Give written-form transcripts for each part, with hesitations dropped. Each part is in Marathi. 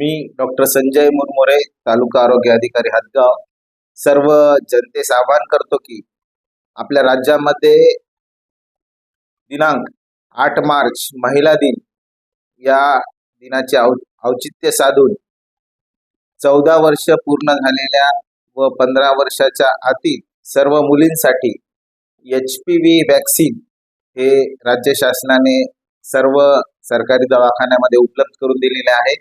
मी डॉक्टर संजय मुरमुरे, तालुका आरोग्य अधिकारी हदगाव. सर्व जनतेस आवाहन करतो की आपल्या राज्यामध्ये दिनांक 8 मार्च महिला दिन या दिनाचे औचित्य साधून 14 वर्ष पूर्ण झालेल्या व 15 वर्षाच्या आतील सर्व मुलींसाठी HPV वॅक्सिन हे राज्य शासनाने सर्व सरकारी दवाखान्यामध्ये उपलब्ध करून दिलेले आहे.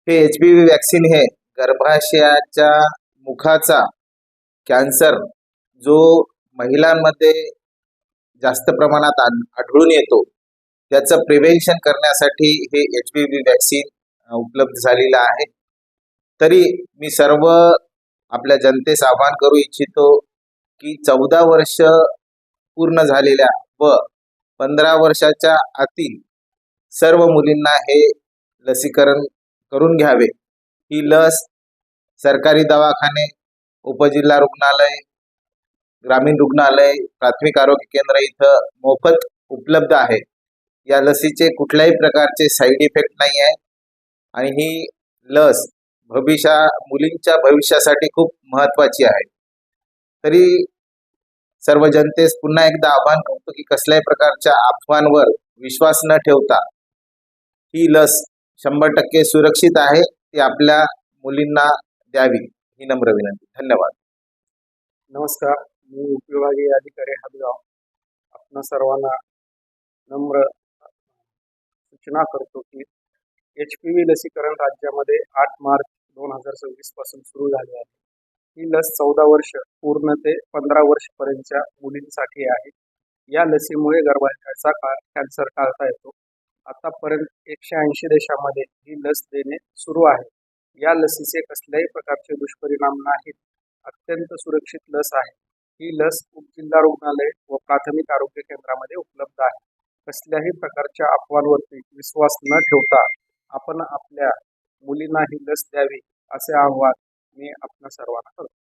हे HPV वॅक्सिन हे गर्भाशयाच्या मुखाचा कॅन्सर जो महिलांमध्ये जास्त प्रमाणात आढळून येतो त्याचं प्रिव्हेन्शन करण्यासाठी हे HPV वॅक्सिन उपलब्ध झालेलं आहे. तरी मी सर्व आपल्या जनतेस आवाहन करू इच्छितो की 14 वर्ष पूर्ण झालेल्या व 15 वर्षाच्या आतील सर्व मुलींना हे लसीकरण करून घ्यावे. ही लस सरकारी दवाखाने, उपजिल्हा रुग्णालय, ग्रामीण रुग्णालय, प्राथमिक आरोग्य केंद्र इथं मोफत उपलब्ध आहे. या लसीचे कुठल्याही प्रकारचे साईड इफेक्ट नाही आहे आणि ही लस मुलींच्या भविष्यासाठी खूप महत्त्वाची आहे. तरी सर्व जनतेस पुन्हा एकदा आवाहन करतो की कसल्याही प्रकारच्या अफवांवर विश्वास न ठेवता ही लस 100% सुरक्षित आहे, ती आपल्या मुलींना द्यावी ही नम्र विनंती. धन्यवाद. नमस्कार, मी उपविभागीय अधिकारी हदगाव आपणा सर्वांना नम्र सूचना करतो की HPV लसीकरण राज्यामध्ये 8 मार्च 2026 पासून सुरू झाले आहे. ही लस 14 वर्ष पूर्ण ते 15 वर्षपर्यंतच्या मुलींसाठी आहे. या लसीमुळे गर्भाशयाचा कॅन्सर टाळता येतो. आतापर्यंत 180 देशामध्ये ही लस देणे सुरू आहे. या लसीचे कसल्याही प्रकारचे दुष्परिणाम नाहीत. अत्यंत सुरक्षित लस आहे. ही लस उपजिल्हा रुग्णालय व प्राथमिक आरोग्य केंद्रामध्ये उपलब्ध आहे. कसल्याही प्रकारच्या अफवांवरती विश्वास न ठेवता आपण आपल्या मुलींना ही लस द्यावी असे आवाहन मी आपणा सर्वांना करतो.